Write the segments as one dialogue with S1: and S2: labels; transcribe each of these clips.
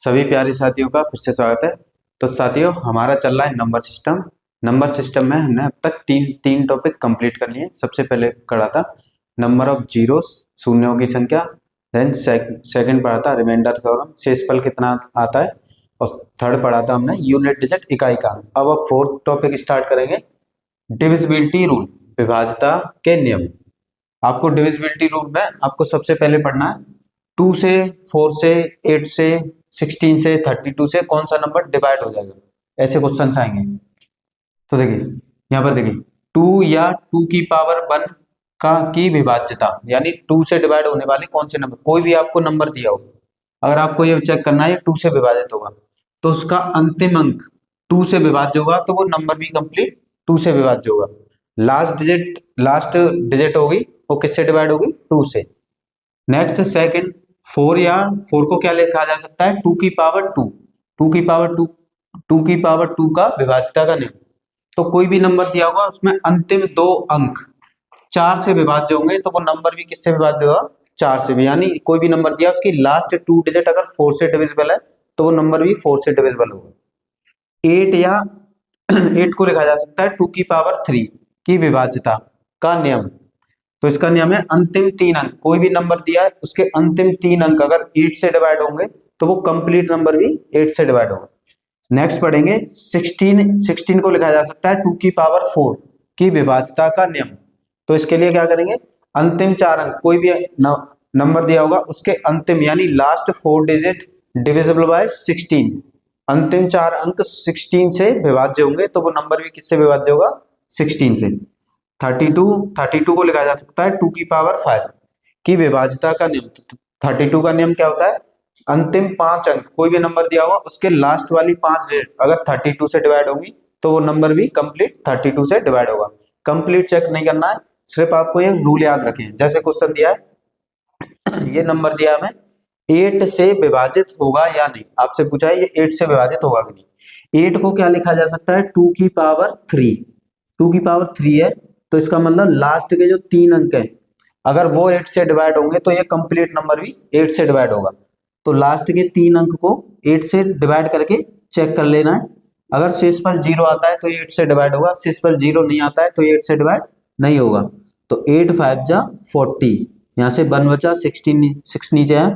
S1: सभी प्यारे साथियों का फिर से स्वागत है। तो साथियों, हमारा चल रहा है नंबर सिस्टम। नंबर सिस्टम में हमने अब तक तीन टॉपिक कंप्लीट कर लिए। सबसे पहले पढ़ा था नंबर ऑफ जीरो, शून्यों की संख्या। देन सेकंड पढ़ा था रिमाइंडर थ्योरम, शेषफल कितना आता है। और थर्ड पढ़ा था हमने यूनिट डिजिट, इकाई का अंक। अब फोर्थ टॉपिक स्टार्ट करेंगे, डिविजिबिलिटी रूल, विभाज्यता के नियम। आपको डिविजिबिलिटी रूल में आपको सबसे पहले पढ़ना है 2 से, 4 से, 8 से, 16 से, 32 से कौन सा नंबर डिवाइड हो जाएगा, ऐसे क्वेश्चन आएंगे। तो देखिए, यहाँ पर देखिए 2 या 2 की पावर 1 का की विभाज्यता, यानी 2 से डिवाइड होने वाले कौन से नंबर, कोई भी आपको नंबर दिया हो, अगर आपको ये चेक करना है 2 से विभाजित होगा तो उसका अंतिम अंक 2 से विभाज्य होगा, तो वो नंबर भी कंप्लीट 2 से विभाज्य होगा। लास्ट डिजिट होगी वो किससे डिवाइड होगी, 2 से। नेक्स्ट सेकंड, 4 या 4 को क्या लिखा जा सकता है, 2 की पावर 2, 2 की पावर 2, 2 की पावर 2 का विभाज्यता का नियम। तो कोई भी नंबर दिया होगा उसमें अंतिम दो अंक 4 से विभाज्य होंगे, तो वो नंबर भी किससे विभाज्य होगा, 4 से भी। यानी कोई भी नंबर दिया उसकी लास्ट 2 डिजिट अगर 4 से डिविजिबल है तो वो नंबर भी 4 से डिविजिबल होगा। 8 या 8 को लिखा जा सकता है 2 की पावर 3 की विभाज्यता का नियम। तो इसका नियम है अंतिम 3 अंक, कोई भी नंबर दिया है उसके अंतिम 3 अंक अगर 8 से डिवाइड होंगे तो वो कंप्लीट नंबर भी 8 से डिवाइड होगा। नेक्स्ट पढ़ेंगे 16 को लिखा जा सकता है 2 की पावर 4 की विभाज्यता का नियम। तो इसके लिए क्या करेंगे, अंतिम 4 अंक कोई भी नंबर दिया होगा उसके अंतिम यानी लास्ट 4 डिजिट डिविजिबल बाय 16, अंतिम 4 अंक 16 से विभाज्य होंगे तो वो नंबर भी किससे विभाज्य होगा, 16 से। 32 को लिखा जा सकता है 2 की पावर 5 की विभाज्यता का नियम। 32 का नियम क्या होता है, अंतिम 5 अंक कोई भी नंबर दिया होगा उसके लास्ट वाली 5 डिजिट अगर 32 से डिवाइड होंगी तो वो नंबर भी कंप्लीट 32 से डिवाइड होगा। कंप्लीट चेक नहीं करना है, सिर्फ आपको ये रूल याद रखें। जैसे क्वेश्चन दिया है, ये नंबर दिया है हमें 8 से विभाजित होगा या नहीं, आपसे पूछा है ये 8 से विभाजित होगा कि नहीं। 8 को क्या लिखा जा सकता है, 2 की पावर 3, 2 की पावर 3 है, तो इसका मतलब लास्ट के जो 3 अंक है अगर वो 8 से डिवाइड होंगे तो ये कंप्लीट नंबर भी 8 से डिवाइड होगा। तो लास्ट के 3 अंक को 8 से डिवाइड करके चेक कर लेना है। अगर शेषफल 0 आता है तो ये 8 से डिवाइड होगा, शेषफल 0 नहीं आता है तो ये 8 से डिवाइड नहीं होगा। तो 8 5 जा 40, यहाँ से 1 बचा, 6 नीचे है,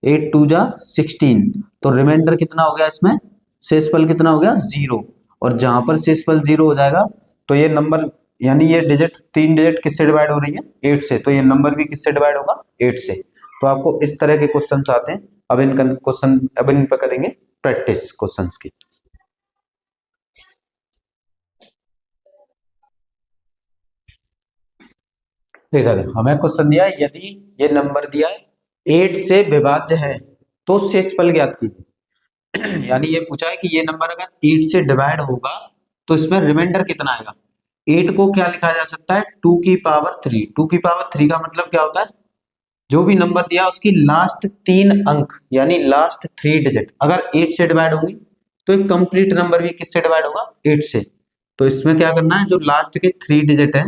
S1: 8 2 जा 16, तो रिमाइंडर कितना हो गया, इसमें शेषफल कितना हो गया, 0। और जहां पर शेषफल 0 हो जाएगा तो ये नंबर यानी ये डिजिट 3 डिजिट किससे डिवाइड हो रही है, 8 से, तो ये नंबर भी किससे डिवाइड होगा, 8 से। तो आपको इस तरह के क्वेश्चंस आते हैं। अब इन पर करेंगे प्रैक्टिस क्वेश्चंस की। ठीक है, हमें क्वेश्चन दिया है यदि ये नंबर दिया है 8 से विभाज्य है तो शेषफल ज्ञात कीजिए। यानी ये पूछा है कि ये नंबर अगर 8 से डिवाइड होगा तो इसमें रिमाइंडर कितना आएगा। 8 को क्या लिखा जा सकता है, 2 की पावर 3, 2 की पावर 3 का मतलब क्या होता है, जो भी नंबर दिया उसकी लास्ट 3 अंक यानी लास्ट 3 डिजिट अगर 8 से डिवाइड होंगी तो एक कंप्लीट नंबर भी किससे डिवाइड होगा, 8 से। तो इसमें क्या करना है, जो लास्ट के 3 डिजिट है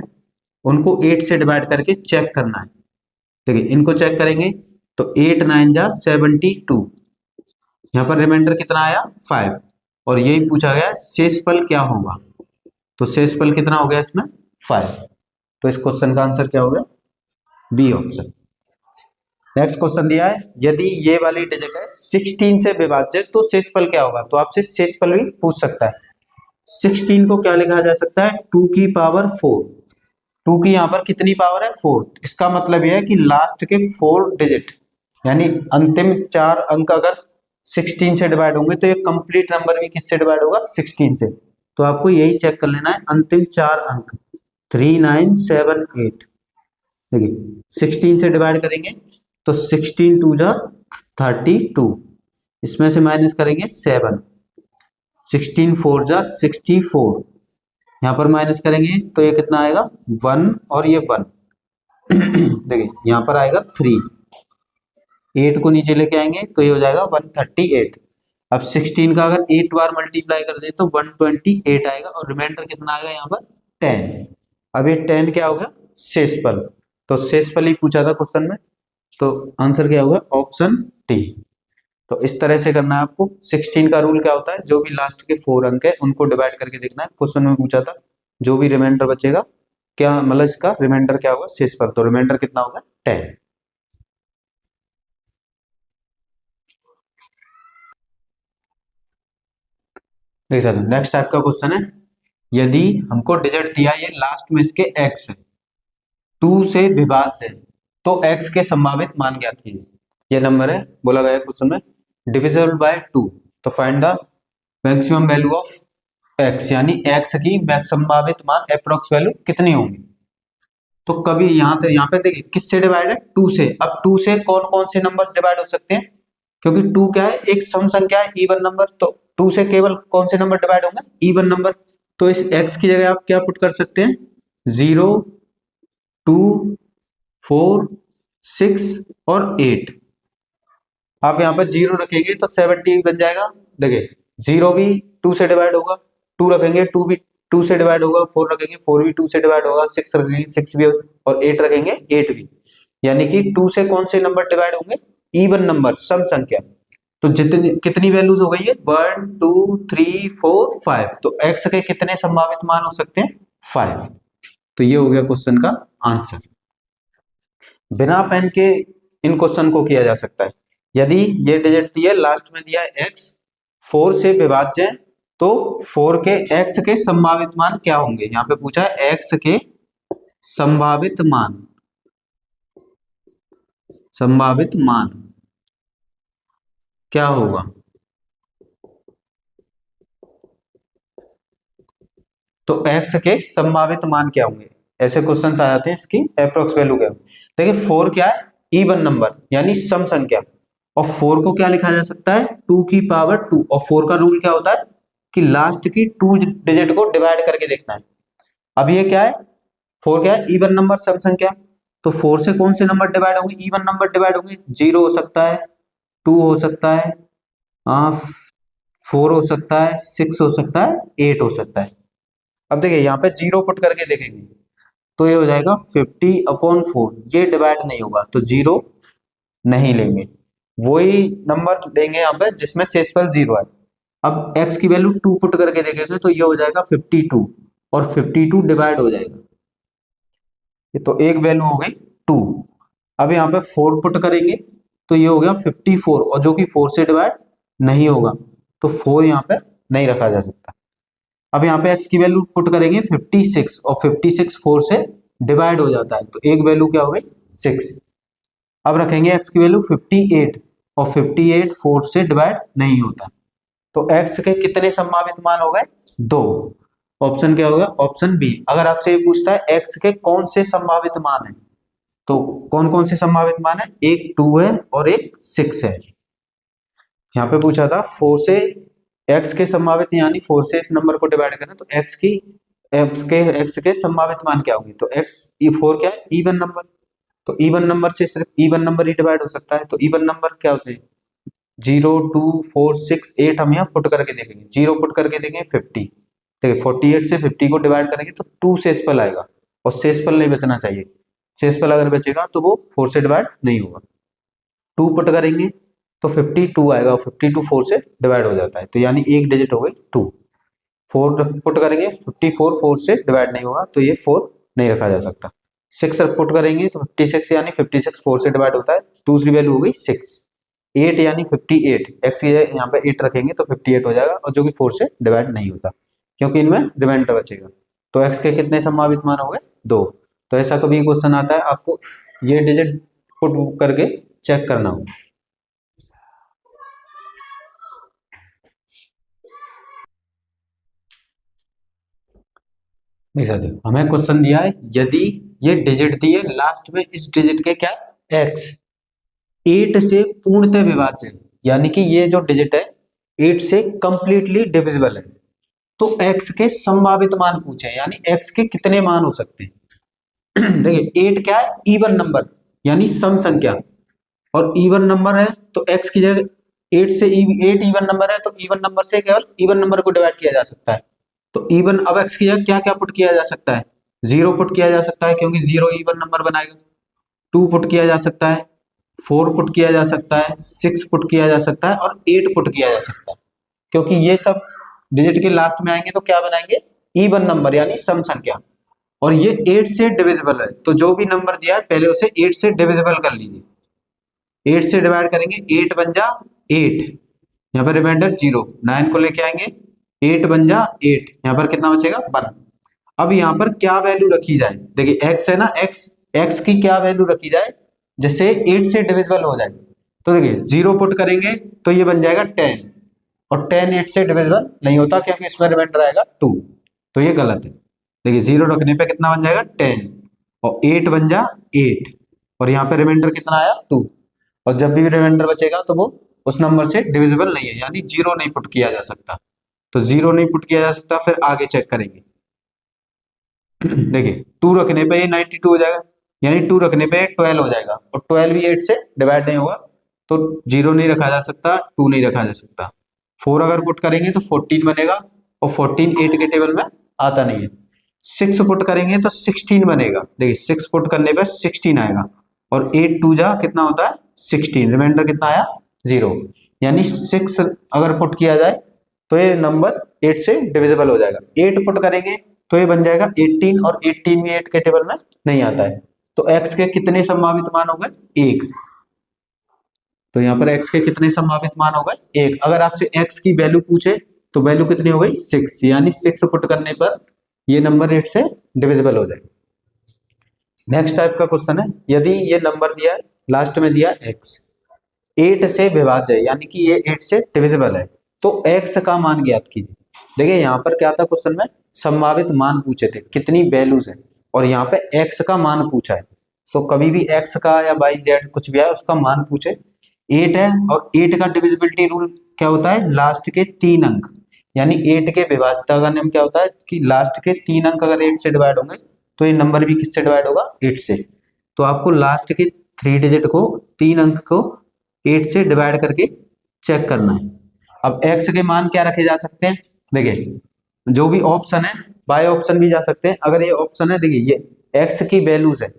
S1: उनको 8 से डिवाइड करके चेक करना है। देखिए इनको चेक करेंगे तो 8 9 जा 72, यहाँ पर रिमाइंडर कितना आया, 5। और यही पूछा गया शेषफल क्या होगा, तो शेषफल कितना हो गया इसमें, 5। तो इस क्वेश्चन का आंसर क्या हो गया, बी ऑप्शन। नेक्स्ट क्वेश्चन दिया है यदि ये वाली डिजिट है 16 से विभाज्य तो शेषफल क्या होगा। तो आपसे शेषफल भी पूछ सकता है। 16 को क्या लिखा जा सकता है, 2 की पावर 4, 2 की यहाँ पर कितनी पावर है, 4। इसका मतलब यह है कि लास्ट के 4 डिजिट यानी अंतिम 4 अंक अगर 16 से डिवाइड होंगे तो ये कंप्लीट नंबर भी किससे डिवाइड होगा, 16 से। तो आपको यही चेक कर लेना है, अंतिम 4 अंक 3 9 7 8। देखिए 16 से डिवाइड करेंगे तो 16 2 जा 32, इसमें से माइनस करेंगे 7, 16 4 जा 64, यहाँ पर माइनस करेंगे तो ये कितना आएगा, 1 और ये 1। देखिए यहाँ पर आएगा 3, 8 को नीचे लेके आएंगे तो ये हो जाएगा 138। अब 16 का अगर 8 बार मल्टीप्लाई कर दे तो 128 आएगा और रिमाइंडर कितना आएगा यहाँ पर 10। अब ये 10 क्या होगा, शेषफल। तो शेषफल ही पूछा था क्वेश्चन में, तो आंसर क्या होगा, ऑप्शन डी। तो इस तरह से करना है आपको। 16 का रूल क्या होता है, जो भी लास्ट के 4 अंक है उनको डिवाइड करके देखना है। क्वेश्चन में पूछा था जो भी रिमाइंडर बचेगा, क्या मतलब इसका रिमाइंडर क्या होगा शेषफल, तो रिमाइंडर कितना होगा 10। देख सकते हैं नेक्स्ट टाइप का क्वेश्चन है, यदि हमको डिजिट दिया ये लास्ट में इसके x है, 2 से विभाज्य है, तो x के संभावित मान ज्ञात कीजिए। ये नंबर है, बोला गया क्वेश्चन में डिविजिबल बाय 2, तो find the maximum value of x, यानी x की संभावित मान अप्रोक्स वैल्यू कितनी होंगी। तो कभी यहाँ पे देखिए किससे डिवाइड है 2 से। अब 2 से कौन कौन से नंबर्स डिवाइड हो सकते हैं, क्योंकि 2 क्या है एक सम संख्या है, इवन नंबर, तो 2 से केवल कौन से नंबर डिवाइड होंगे, इवन नंबर। तो इस x की जगह आप क्या पुट कर सकते हैं, 0, 2, 4, 6 और 8। आप यहाँ पर 0 रखेंगे तो 70 बन जाएगा। देखिए 0 भी 2 से डिवाइड होगा, 2 रखेंगे 2 भी 2 से डिवाइड होगा, 4 रखेंगे 4 भी 2 से डिवाइड होगा, 6 रखेंगे 6 भी, और 8 रखेंगे 8 भी। यानी कि 2 से कौन से नंबर डिवाइड होंगे, इवन नंबर, सम संख्या। तो जितनी कितनी वैल्यूज हो गई है 1 2 3 4 5, तो x के कितने संभावित मान हो सकते हैं 5। तो ये हो गया क्वेश्चन का आंसर। बिना पेन के इन क्वेश्चन को किया जा सकता है। यदि ये डिजिट दिया लास्ट में दिया है x, 4 से विभाज्य है, तो 4 के x के संभावित मान क्या होंगे। यहाँ पे पूछा है x के संभावित मान, संभावित मान क्या होगा। तो x के संभावित मान क्या होंगे, ऐसे क्वेश्चन आ जाते हैं। इसकी अप्रोक्स वैल्यू क्या होगी। देखिए 4 क्या है, इवन नंबर यानी सम संख्या, और 4 को क्या लिखा जा सकता है 2 की पावर 2, और 4 का रूल क्या होता है कि लास्ट की 2 डिजिट को डिवाइड करके देखना है। अब ये क्या है, 4 क्या है इवन नंबर सम संख्या, तो 4 से कौन से नंबर डिवाइड होंगे, इवन नंबर डिवाइड होंगे। 0 हो सकता है, 2 हो सकता है, 4 हो सकता है, 6 हो सकता है, 8 हो सकता है। अब देखिए यहाँ पे 0 पुट करके देखेंगे तो ये हो जाएगा 50/4, ये डिवाइड नहीं होगा तो 0 नहीं लेंगे, वही नंबर लेंगे यहाँ पे जिसमें शेषफल 0 है। अब x की वैल्यू 2 पुट करके देखेंगे तो ये हो जाएगा 52, और 52 डिवाइड हो जाएगा, ये तो एक वैल्यू हो गई 2। अब यहाँ पे 4 पुट करेंगे तो ये हो गया 54, और जो कि 4 से डिवाइड नहीं होगा, तो 4 यहाँ पे नहीं रखा जा सकता। अब यहाँ पे x की वैल्यू पुट करेंगे 56, और 56 4 से डिवाइड हो जाता है, तो एक वैल्यू क्या हो गई 6। अब रखेंगे x की वैल्यू 58, और 58 4 से डिवाइड नहीं होता, तो x के कितने संभावित मान हो गए 2। ऑप्शन क्या होगा, ऑप्शन बी। अगर आपसे ये पूछता है x के कौन से संभावित मान है, तो कौन कौन से संभावित मान है, एक 2 है और एक 6 है। यहाँ पे पूछा था 4 से x के संभावित, यानी 4 से इस नंबर को डिवाइड करना, तो x के संभावित मान क्या होंगे, तो x ये 4 क्या है इवन नंबर, तो इवन नंबर से सिर्फ इवन नंबर ही डिवाइड हो सकता है। तो इवन नंबर क्या होते हैं 0 2 4 6 8, हम यहाँ पुट करके देखेंगे, 0 पुट करके देखेंगे 50, देखिए 48 से 50 को डिवाइड करेंगे तो 2 शेषफल आएगा, और शेषफल नहीं बचना चाहिए। शेषफल अगर बचेगा तो वो 4 से डिवाइड नहीं होगा। 2 पुट करेंगे तो 52 आएगा, और 52 4 से डिवाइड हो जाता है, तो यानी एक डिजिट हो गई 2। 4 पुट करेंगे 54 4 से डिवाइड नहीं होगा, तो ये 4 नहीं रखा जा सकता। 6 पुट करेंगे तो 56, यानी 56 4 से डिवाइड होता है, दूसरी वैल्यू हो गई 6। 8 यानी 58, x की जगह यहाँ पे 8 रखेंगे तो 58 हो जाएगा, और जो कि 4 से डिवाइड नहीं होता, क्योंकि इनमें रिमाइंडर बचेगा। तो x के कितने संभावित मान हो गए 2। तो ऐसा कभी क्वेश्चन आता है, आपको ये डिजिट पुट करके चेक करना होगा। देख सकते हो हमें क्वेश्चन दिया है, यदि ये डिजिट दिए लास्ट में इस डिजिट के क्या x 8 से पूर्णतः विभाज्य है, यानी कि ये जो डिजिट है 8 से कंप्लीटली डिविजिबल है, तो x के संभावित मान पूछे, यानी x के कितने मान हो सकते हैं। देखिए 8 क्या है इवन नंबर यानी सम संख्या, और इवन नंबर है तो x की जगह 8 से 8 इवन नंबर है, तो इवन नंबर से केवल इवन नंबर को डिवाइड किया जा सकता है। तो इवन, अब x की जगह क्या क्या पुट किया जा सकता है, 0 पुट किया जा सकता है क्योंकि 0 इवन नंबर बनाएगा, 2 पुट किया जा सकता है, 4 पुट किया जा सकता है, 6 पुट किया जा सकता है और 8 पुट किया जा सकता है, क्योंकि ये सब डिजिट के लास्ट में आएंगे तो क्या बनाएंगे, इवन नंबर यानी सम संख्या, और ये 8 से डिविजिबल है, तो जो भी नंबर दिया है पहले उसे 8 से डिविजिबल कर लीजिए। 8 से डिवाइड करेंगे, 8 बन जा 8, यहाँ पर रिमाइंडर 0, 9 को लेके आएंगे, 8 बन जा 8, यहाँ पर कितना बचेगा 1। अब यहाँ पर क्या वैल्यू रखी जाए, देखिए x है ना, x की क्या वैल्यू रखी जाए जिससे 8 से डिविजिबल हो जाए, तो देखिए 0 पुट करेंगे तो ये बन जाएगा 10, और 10 8 से डिविजिबल नहीं होता क्योंकि इसमें रिमाइंडर आएगा 2, तो ये गलत है। देखिए 0 रखने पे कितना बन जाएगा 10, और 8 बन जा 8, और यहाँ पे रिमाइंडर कितना आया 2, और जब भी रिमाइंडर बचेगा तो वो उस नंबर से डिविजिबल नहीं है, यानी 0 नहीं पुट किया जा सकता, तो 0 नहीं पुट किया जा सकता। फिर आगे चेक करेंगे, देखिए 2 रखने पे ये 92 हो जाएगा, यानी 2 रखने पे 12 हो जाएगा, और 12 भी 8 से डिवाइड नहीं होगा, तो 0 नहीं रखा जा सकता, 2 नहीं रखा जा सकता। 4 अगर पुट करेंगे तो 14 बनेगा, और 14 8 के टेबल में आता नहीं है। 6 पुट करेंगे तो 16 बनेगा, देखिए 6 पुट करने पे 16 आएगा, और 8 2 जा कितना होता है 16, रिमाइंडर कितना आया 0, यानी 6 अगर पुट किया जाए तो ये नंबर 8 से डिविजिबल हो जाएगा। 8 पुट करेंगे तो ये बन जाएगा 18, और 18 भी 8 के टेबल में नहीं आता है, तो x के कितने संभावित मान हो गए 1, तो यहाँ पर x के कितने संभावित मान हो गए 1। अगर आपसे x की वैल्यू पूछे तो वैल्यू कितनी हो गई 6, यानी 6 पुट करने पर ये नंबर 8 से डिविजिबल हो जाएगा। नेक्स्ट टाइप का क्वेश्चन है, यदि ये नंबर दिया है, लास्ट में दिया x 8 से विभाज्य है, यानी कि ये 8 से डिविजिबल है, तो x का मान ज्ञात कीजिए। देखिए यहाँ पर क्या था, क्वेश्चन में संभावित मान पूछे थे, कितनी वैल्यूज है, और यहाँ पे x का मान पूछा है, तो कभी भी x का या y z कुछ भी है उसका मान पूछे, 8 है, और 8 का डिविजिबिलिटी रूल क्या होता है, लास्ट के 3 अंक, यानी 8 के विभाज्यता का नियम क्या होता है कि लास्ट के 3 अंक अगर 8 से डिवाइड होंगे तो ये नंबर भी किससे डिवाइड होगा 8 से, तो आपको लास्ट के 3 डिजिट को 3 अंक को 8 से डिवाइड करके चेक करना है। अब x के मान क्या रखे जा सकते हैं, देखिए जो भी ऑप्शन है बाय ऑप्शन भी जा सकते हैं, अगर ये ऑप्शन है देखिए ये x की वैल्यूज है,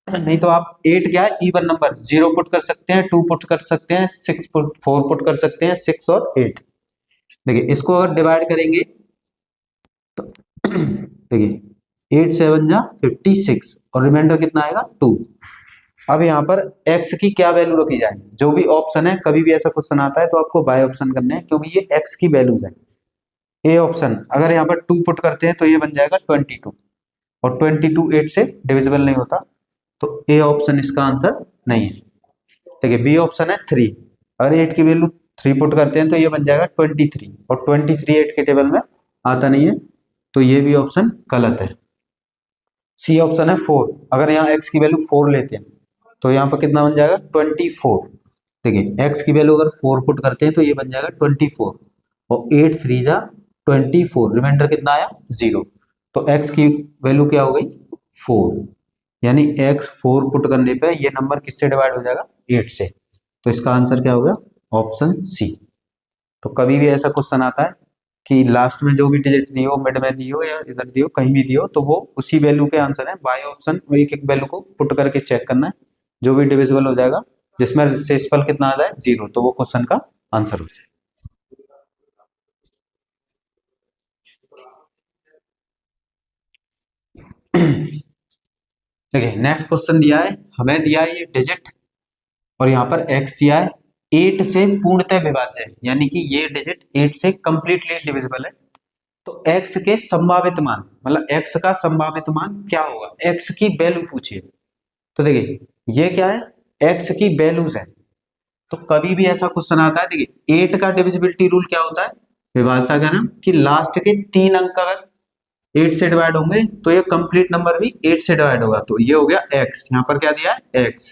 S1: नहीं तो आप 8 क्या है इवन नंबर, 0 पुट कर सकते हैं, 2 पुट कर सकते हैं, 6 पुट 4 पुट कर सकते हैं, 6 और 8। देखिए इसको अगर डिवाइड करेंगे तो देखिए 8 7 जा 56, और रिमाइंडर कितना आएगा 2। अब यहाँ पर x की क्या वैल्यू रखी जाए, जो भी ऑप्शन है, कभी भी ऐसा क्वेश्चन आता है तो आपको बाय ऑप्शन करने हैं, क्योंकि ये x की वैल्यूज है। ए ऑप्शन अगर यहाँ पर 2 पुट करते हैं तो ये बन जाएगा 22, और 22 8 से डिविजिबल नहीं होता, तो ए ऑप्शन इसका आंसर नहीं है। देखिए बी ऑप्शन है 3, अगर 8 की वैल्यू 3 पुट करते हैं तो ये बन जाएगा 23, और 23 8 के टेबल में आता नहीं है, तो ये भी ऑप्शन गलत है। सी ऑप्शन है 4, अगर यहाँ x की वैल्यू 4 लेते हैं तो यहाँ पर कितना बन जाएगा 24, देखिए x की वैल्यू अगर 4 पुट करते हैं तो ये बन जाएगा 24, और 8 3 जा 24, रिमाइंडर कितना आया 0, तो x की वैल्यू क्या हो गई 4, यानी x 4 पुट करने पे ये नंबर किससे डिवाइड हो जाएगा 8 से, तो इसका आंसर क्या हो गया ऑप्शन सी। तो कभी भी ऐसा क्वेश्चन आता है कि लास्ट में जो भी डिजिट दियो, मिड में दियो या इधर दियो, कहीं भी दियो, तो वो उसी वैल्यू के आंसर है, बाय ऑप्शन एक एक वैल्यू को पुट करके चेक करना है, जो भी डिविजिबल हो जाएगा जिसमें शेषफल कितना आ जाए 0, तो वो क्वेश्चन का आंसर हो जाए। देखिए नेक्स्ट क्वेश्चन दिया है, हमें दिया है ये डिजिट, और यहाँ पर x दिया है 8 से पूर्णतः विभाज्य है, यानी कि ये डिजिट 8 से कंप्लीटली डिविजिबल है, तो x के संभावित मान, मतलब x का संभावित मान क्या होगा, x की वैल्यू पूछिए। तो देखिए ये क्या है, x की वैल्यूज है, तो कभी भी ऐसा क्वेश्चन आता है, देखिए 8 का डिविजिबिलिटी रूल क्या होता है, विभाज्यता का नाम, कि लास्ट के 3 अंक अगर 8 से डिवाइड होंगे तो ये कंप्लीट नंबर भी 8 से डिवाइड होगा, तो ये हो गया x, यहाँ पर क्या दिया है x।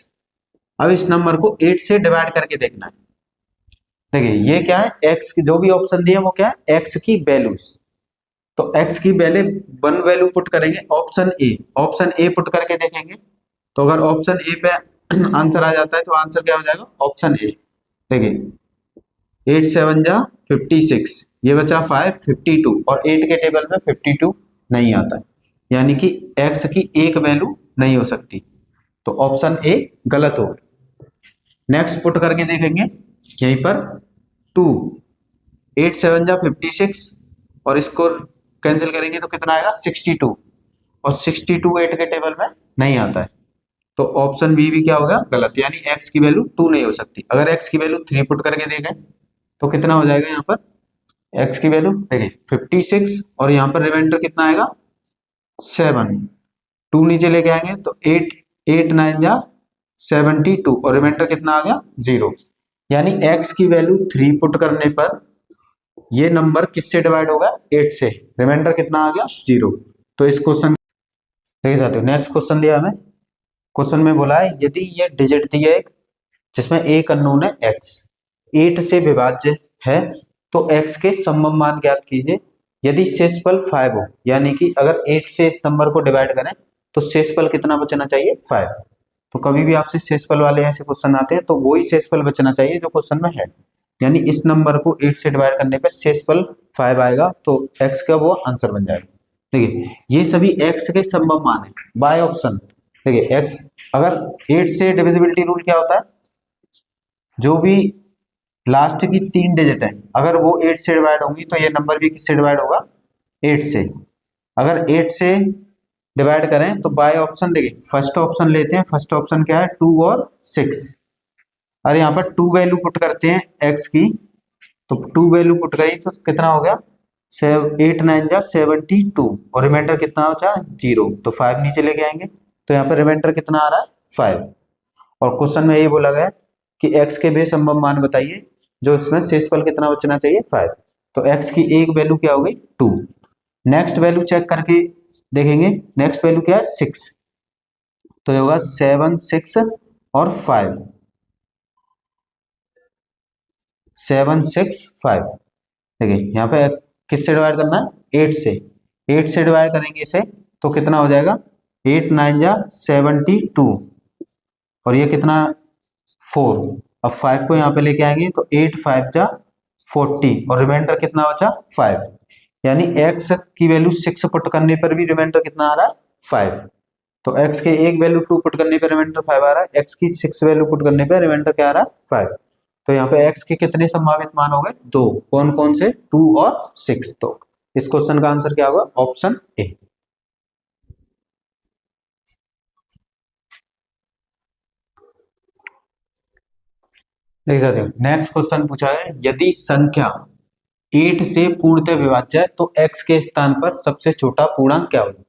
S1: अब इस नंबर को 8 से डिवाइड करके देखना है, देखिए ये क्या है x की जो भी ऑप्शन दिए वो क्या है x की वैल्यूज, तो x की वैल्यू 1 वैल्यू पुट करेंगे, ऑप्शन ए पुट करके देखेंगे, तो अगर ऑप्शन ए पे आंसर आ जाता है तो आंसर क्या हो जाएगा ऑप्शन ए। देखिए 8 7 जा 56, ये बचा 5 52, और 8 के टेबल में 52 नहीं आता है, यानी कि x की एक वैल्यू नहीं हो सकती, तो ऑप्शन ए गलत होगा। नेक्स्ट पुट करके देखेंगे यहीं पर 2, 8 7 जा 56 और इसको कैंसिल करेंगे तो कितना आएगा 62 और 62 8 के टेबल में नहीं आता है तो ऑप्शन बी भी क्या होगा गलत, यानी x की वैल्यू 2 नहीं हो सकती। अगर x की वैल्यू 3 पुट करके देखें तो कितना हो जाएगा, यहाँ पर x की वैल्यू देखिए 56 और यहाँ पर रिमाइंडर कितना आएगा 7, 2 नीचे लेके आएंगे तो 8 8 9 जा 72 और रिमाइंडर कितना आ गया 0, यानी x की वैल्यू 3 पुट करने पर ये नंबर किससे डिवाइड होगा 8 से, रिमाइंडर कितना आ गया 0। तो इस क्वेश्चन देख सकते हो। नेक्स्ट क्वेश्चन दिया हमें, क्वेश्चन में बोला है यदि ये डिजिट दिया एक जिसमें एक अननोन है x 8 से विभाज्य है तो x के समम मान ज्ञात कीजिए यदि शेषफल 5 हो, यानी कि अगर 8 से इस नंबर को डिवाइड करें तो शेषफल कितना बचना चाहिए 5। तो कभी भी आपसे शेषफल वाले ऐसे क्वेश्चन आते हैं तो वही शेषफल बचना चाहिए जो क्वेश्चन में है, यानी इस नंबर को 8 से डिवाइड करने पर शेषफल 5 आएगा तो x का वो आंसर बन जाएगा। देखिए ये सभी x के समम मान है बाय ऑप्शन। देखिए x अगर 8 से डिविजिबिलिटी रूल क्या होता है, जो भी लास्ट की 3 डिजिट है अगर वो 8 से डिवाइड होंगी तो ये नंबर भी किससे डिवाइड होगा 8 से। अगर 8 से डिवाइड करें तो बाय ऑप्शन देखिए फर्स्ट ऑप्शन लेते हैं, फर्स्ट ऑप्शन क्या है 2 और 6, अरे यहाँ पर 2 वैल्यू पुट करते हैं x की तो 2 वैल्यू पुट करी तो कितना हो गया 8 9 जा 72 और रिमाइंडर कितना बचा 0, तो 5 नीचे लेके आएंगे तो यहाँ पर रिमाइंडर कितना आ रहा है 5। और क्वेश्चन में यही बोला गया कि x के बेसंबंध मान बताइए जो इसमें शेषफल कितना बचना चाहिए 5, तो x की एक वैल्यू क्या हो गई 2। नेक्स्ट वैल्यू चेक करके देखेंगे, नेक्स्ट वैल्यू क्या है 6, तो ये होगा 7 6 और 5 7 6 5। देखिए यहाँ पे किससे डिवाइड करना है 8 से, 8 से डिवाइड करेंगे इसे तो कितना हो जाएगा 8 9 जा 72 और ये कितना 4, अब 5 को यहाँ पे लेके आएंगे तो 8 5 जा 40 और रिमाइंडर कितना बचा 5, यानी x की वैल्यू 6 पुट करने पर भी रिमाइंडर कितना आ रहा है 5। तो x के एक वैल्यू 2 पुट करने पर रिमाइंडर 5 आ रहा है, x की 6 वैल्यू पुट करने पर रिमाइंडर क्या आ रहा है 5। तो यहाँ पे x के कितने संभावित मान हो गए 2, कौन कौन से 2 और 6। तो इस क्वेश्चन का आंसर क्या होगा ऑप्शन ए। देख सकते हो नेक्स्ट क्वेश्चन पूछा है यदि संख्या 8 से पूर्णतः विभाज्य है तो x के स्थान पर सबसे छोटा पूर्णांक क्या होगा,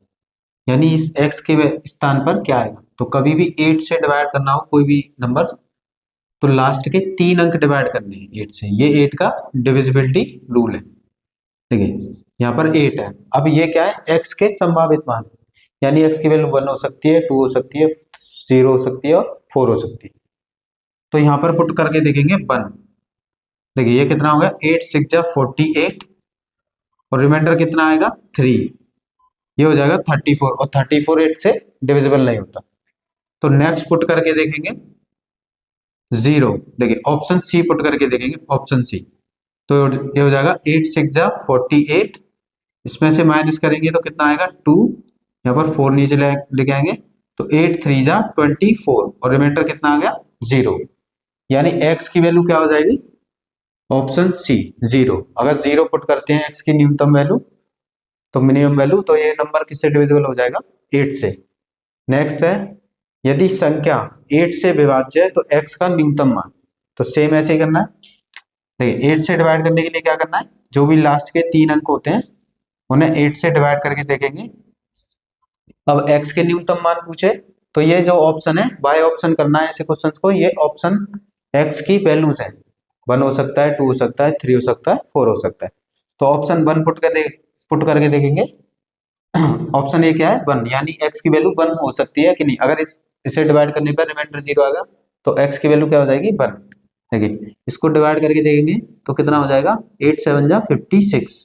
S1: यानी इस x के स्थान पर क्या आएगा। तो कभी भी 8 से डिवाइड करना हो कोई भी नंबर तो लास्ट के 3 अंक डिवाइड करने हैं 8 से, ये 8 का डिविजिबिलिटी रूल है। ठीक है यहाँ पर 8 है, अब ये क्या है x के संभावित मान, यानी x की वैल्यू 1 हो सकती है 2 हो सकती है 0 हो सकती है और 4 हो सकती है। तो यहाँ पर पुट करके देखेंगे 1, देखिए ये कितना होगा 8 6 जा 48 और रिमाइंडर कितना आएगा 3, ये हो जाएगा 34 और 34 8 से डिविजिबल नहीं होता। तो नेक्स्ट पुट करके देखेंगे 0, देखिए ऑप्शन सी पुट करके देखेंगे ऑप्शन सी, तो ये हो जाएगा 8 6 जा 48, इसमें से माइनस करेंगे तो कितना आएगा 2, यहाँ पर 4 नीचे लेके आएंगे तो 8 3 जा 24 और रिमाइंडर कितना आ गया 0, यानी x की वैल्यू क्या हो जाएगी ऑप्शन सी 0। अगर 0 पुट करते हैं x की न्यूनतम वैल्यू तो मिनिमम वैल्यू, तो ये नंबर किससे डिविजिबल हो जाएगा 8 से। नेक्स्ट है यदि संख्या 8 से विभाज्य है तो x का न्यूनतम मान, तो सेम ऐसे ही करना है। देखिए 8 से डिवाइड करने के लिए क्या करना है, जो भी लास्ट के 3 अंक होते हैं उन्हें 8 से डिवाइड करके देखेंगे। अब x के न्यूनतम मान पूछे तो ये जो ऑप्शन है बाय ऑप्शन करना है ऐसे क्वेश्चन को, ये ऑप्शन x की वैल्यूज है 1 हो सकता है 2 हो सकता है 3 हो सकता है 4 हो सकता है। तो ऑप्शन 1 पुट करके देखेंगे ऑप्शन ए क्या है 1, यानी x की वैल्यू 1 हो सकती है कि नहीं। अगर इसे डिवाइड करने पर रिमाइंडर 0 आएगा तो x की वैल्यू क्या हो जाएगी 1। देखिए इसको डिवाइड करके देखेंगे तो कितना हो जाएगा 8 7 जा 56,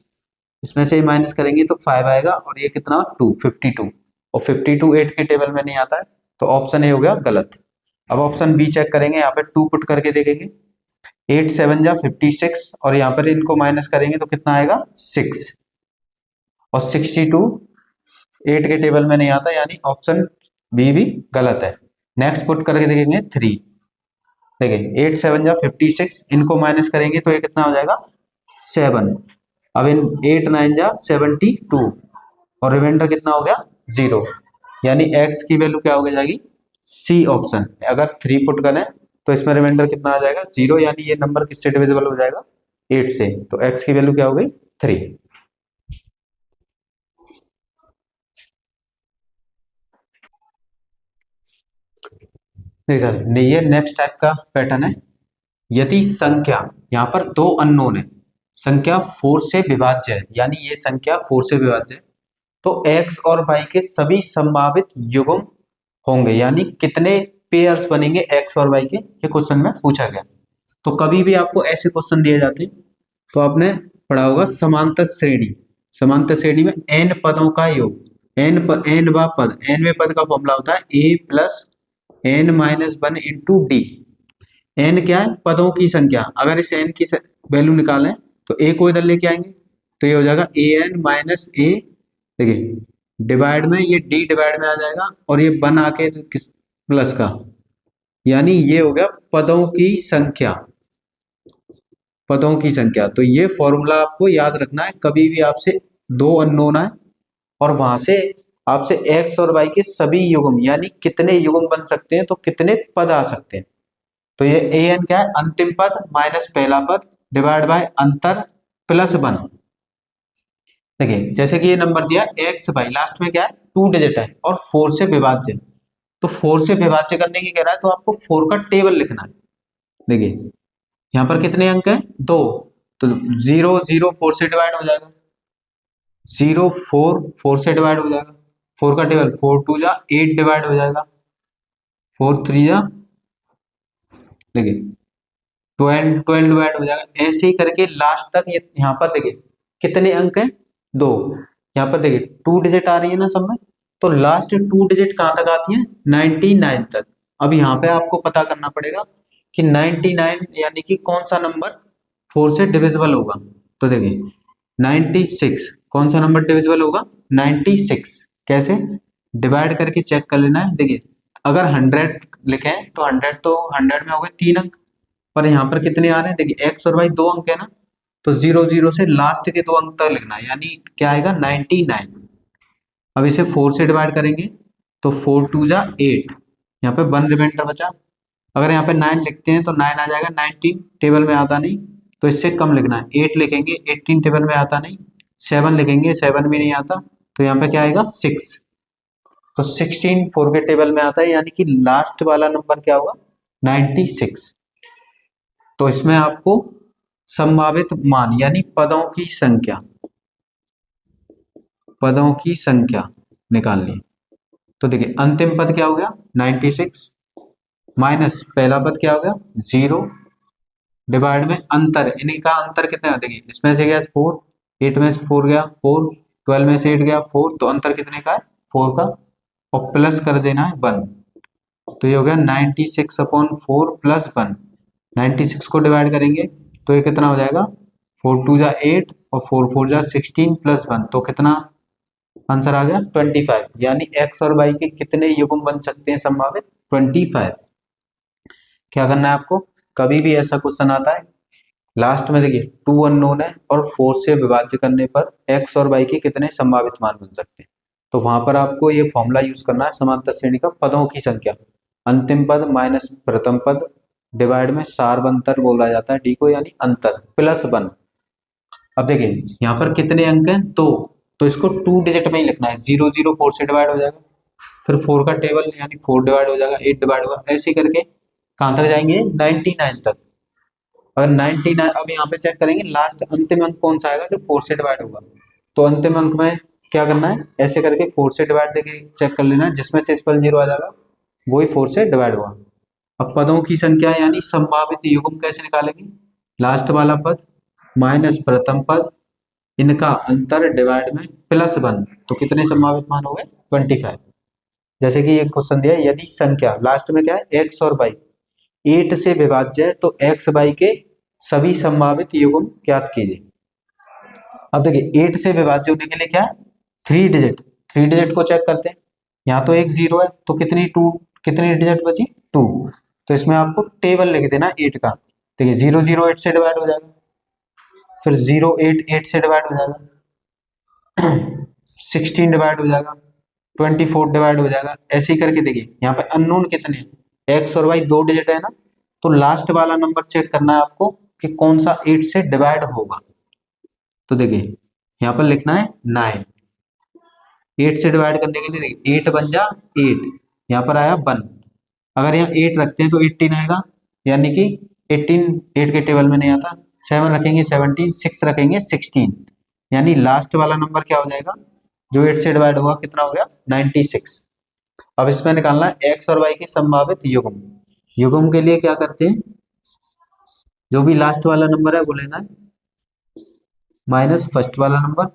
S1: इसमें से माइनस करेंगे तो 5 आएगा और ये कितना 2 52 और 52 8 के टेबल में नहीं आता है तो ऑप्शन ए हो गया गलत। अब ऑप्शन बी चेक करेंगे, यहाँ पे 2 पुट करके देखेंगे 8 7 जा 56 और यहाँ पर इनको माइनस करेंगे तो कितना आएगा 6 और 62 8 के टेबल में नहीं आता, यानी ऑप्शन बी भी गलत है। नेक्स्ट पुट करके देखेंगे 3, देखिए 8 7 जा 56, इनको माइनस करेंगे तो ये कितना हो जाएगा 7। अब इन 8 9 जा 72 और रिमाइंडर कितना हो गया 0, यानी x की वैल्यू क्या हो जाएगी सी ऑप्शन। अगर 3 पुट करें तो इसमें रिमाइंडर कितना आ जाएगा 0, यानी ये नंबर किससे डिविजिबल हो जाएगा 8 से, तो x की वैल्यू क्या हो गई 3। देखिए सर ये नेक्स्ट टाइप का पैटर्न है। यदि संख्या, यहाँ पर दो अननोन है, संख्या 4 से विभाज्य है, यानी ये संख्या 4 से विभाज्य है, तो x और y के सभी संभावित युग्म होंगे, यानी कितने पेयर्स बनेंगे x और y के, ये क्वेश्चन में पूछा गया। तो कभी भी आपको ऐसे क्वेश्चन दिए जाते हैं तो आपने पढ़ा होगा समांतर श्रेणी। समांतर श्रेणी में n पदों का योग, n व पद, n में पद का फॉर्मूला होता है a plus n minus 1 into D. n क्या है पदों की संख्या, अगर इस n की वैल्यू निकालें तो a को इधर लेके आएंगे तो ये हो जाएगा an माइनस a, देखिए डिवाइड में ये d डिवाइड में आ जाएगा और ये 1 आके किस प्लस का, यानी ये हो गया पदों की संख्या। पदों की संख्या, तो ये फॉर्मूला आपको याद रखना है। कभी भी आपसे दो अननोन आए और वहां से आपसे x और y के सभी युग्म, यानी कितने युग्म बन सकते हैं, तो कितने पद आ सकते हैं, तो ये an क्या है अंतिम पद माइनस पहला पद डिवाइड बाय अंतर प्लस 1। देखिए जैसे कि ये नंबर दिया x y, लास्ट में क्या है 2 डिजिट है और 4 से विभाज्य, तो 4 से विभाज्य करने की कह रहा है तो आपको 4 का टेबल लिखना है। देखिए यहाँ पर कितने अंक हैं 2, तो 0 0 4 से डिवाइड हो जाएगा, 0 4 4 से डिवाइड हो जाएगा, 4 का टेबल 4 2 जा 8 डिवाइड हो जाएगा, 4 3 जा देखिए 12 12 डिवाइड हो जाएगा, ऐसे ही करके लास्ट तक। ये यहाँ पर देखिए कितने अंक हैं 2, यहाँ पर देखिए 2 डिजिट आ रही है ना सब में, तो लास्ट 2 डिजिट कहाँ तक आती है 99 तक। अब यहाँ पे आपको पता करना पड़ेगा कि 99 यानी कि कौन सा नंबर 4 से डिविजिबल होगा, तो देखिए 96 कौन सा नंबर डिविजिबल होगा 96, कैसे डिवाइड करके चेक कर लेना है। देखिए अगर 100 लिखें तो 100, तो 100 में हो गए 3 अंक, पर यहाँ पर कितने आ रहे हैं देखिए x और y 2 अंक है ना, तो 0 0 से लास्ट के 2 अंक तक लिखना है, यानी क्या आएगा 99। अब इसे 4 से डिवाइड करेंगे तो 4 2 जा 8, यहाँ पे 1 रिमाइंडर बचा। अगर यहाँ पे 9 लिखते हैं तो 9 आ जाएगा 19, टेबल में आता नहीं तो इससे कम लिखना है। 8 लिखेंगे 18 टेबल में आता नहीं, 7 लिखेंगे 7 भी नहीं आता, तो यहाँ पे क्या आएगा 6, तो 16 4 के टेबल में आता है, यानी कि लास्ट वाला नंबर क्या होगा 96। तो इसमें आपको संभावित मान यानी पदों की संख्या, पदों की संख्या निकालनी है। तो देखिए अंतिम पद क्या हो गया 96 माइनस पहला पद क्या हो गया 0 डिवाइड में अंतर, इन्हीं का अंतर कितना है देखिए, इसमें से गया 4, 8 में से 4 गया 4, 12 में से 8 गया 4, तो अंतर कितने का है 4 का, और प्लस कर देना है 1, तो ये हो गया 96 अपॉन 4 प्लस 1। 96 को डिवाइड करेंगे तो ये कितना हो जाएगा 4 2 जा 8 और 4 4 जा 16 प्लस 1, तो कितना आंसर आ गया 25, यानी x और y के कितने युग्म बन सकते हैं संभावित 25। क्या करना है आपको, कभी भी ऐसा क्वेश्चन आता है लास्ट में देखिए 2 अननोन है और 4 से विभाज्य करने पर x और y के कितने संभावित मान बन सकते हैं, तो वहां पर आपको ये फॉर्मूला यूज करना है समांतर श्रेणी का पदों की संख्या, अंतिम पद माइनस प्रथम पद डिवाइड में सार्वंतर बोला जाता है डी को, यानी अंतर प्लस 1। अब देखिए यहाँ पर कितने अंक हैं 2, तो इसको 2 डिजिट में ही लिखना है, 0 0 4 से डिवाइड हो जाएगा, फिर 4 का टेबल यानी 4 डिवाइड हो जाएगा 8 डिवाइड होगा, ऐसे करके कहाँ तक जाएंगे 99 तक। अगर 99, अब यहाँ पे चेक करेंगे लास्ट अंतिम अंक कौन सा आएगा जो 4 से डिवाइड होगा, तो अंतिम अंक में क्या करना है ऐसे करके 4 से डिवाइड देके चेक कर लेना है, जिसमें से इस पर 0 आ जाएगा वही 4 से डिवाइड हुआ। अब पदों की संख्या यानी संभावित युग्म कैसे निकालेंगे, लास्ट वाला पद माइनस प्रथम पद इनका अंतर डिवाइड में प्लस 1, तो कितने संभावित मान हो गए 25। जैसे कि ये क्वेश्चन दिया है यदि संख्या लास्ट में क्या है x और y 8 से विभाज्य है तो x y के सभी संभावित युग्म ज्ञात कीजिए। अब देखिए 8 से विभाज्य होने के लिए क्या है 3 डिजिट को चेक करते हैं, यहाँ तो एक 0 है तो कितनी डिजिट बची 2, तो इसमें आपको टेबल लिख देना 8 का। देखिए 008 से डिवाइड हो जाएगा, फिर 088 से डिवाइड हो जाएगा, 16 डिवाइड हो जाएगा, 24 डिवाइड हो जाएगा, ऐसे ही करके देखिए यहाँ पे अननोन कितने हैं, एक्स और वाई 2 डिजिट है ना, तो लास्ट वाला नंबर चेक करना है आपको कि कौन सा 8 से डिवाइड होगा। तो देखिए यहाँ पर लिखना है 9, 8 से डिवाइड करने के लिए देखिए 8 बन जा 8, यहाँ पर आया 1, अगर यहाँ 8 रखते हैं तो 18 आएगा, यानी कि 18 8 के टेबल में नहीं आता, 7 रखेंगे 17, 6 रखेंगे 16, यानी लास्ट वाला नंबर क्या हो जाएगा, जो 8 से डिवाइड होगा कितना हो गया 96। अब इसमें निकालना है एक्स और वाई की संभावित युग्म। युग्म के लिए क्या करते हैं, जो भी लास्ट वाला नंबर है वो लेना है माइनस फर्स्ट वाला नंबर,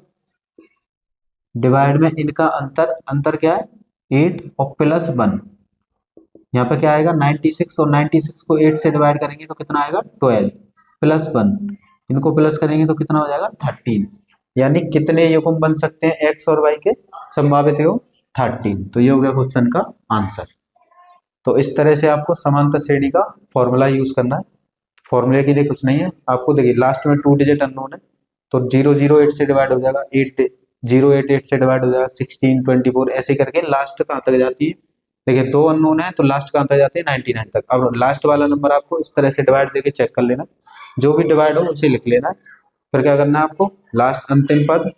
S1: डिवाइड में इनका अंतर, अंतर क्या है 8 और प्लस 1, यहाँ पे क्या आएगा 96, और 96 को 8 से डिवाइड करेंगे तो कितना आएगा 12, प्लस 1, इनको प्लस करेंगे तो कितना हो जाएगा 13, यानी कितने युग्म बन सकते हैं एक्स और वाई के, संभावित युग्म 13। तो ये हो गया क्वेश्चन का आंसर। तो इस तरह से आपको समांतर श्रेणी का फॉर्मूला यूज करना है। फॉर्मूले के लिए कुछ नहीं है, आपको देखिए लास्ट में 2 डिजिट अननोन है, तो 008 से डिवाइड हो जाएगा, 088 से डिवाइड हो जाएगा, 16 24 ऐसे करके लास्ट कहाँ तक जाती है, देखिए 2 अननोन है तो लास्ट कहाँ तक जाती है 99 तक। अब लास्ट वाला नंबर आपको इस तरह से डिवाइड देके चेक कर लेना, जो भी डिवाइड हो उसे लिख लेना, फिर क्या करना है आपको लास्ट अंतिम पद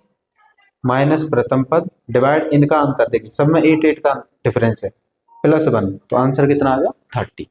S1: माइनस प्रथम पद डिवाइड इनका अंतर, देखिए सब में 8 8 का डिफरेंस है, प्लस 1, तो आंसर कितना आ गया 30।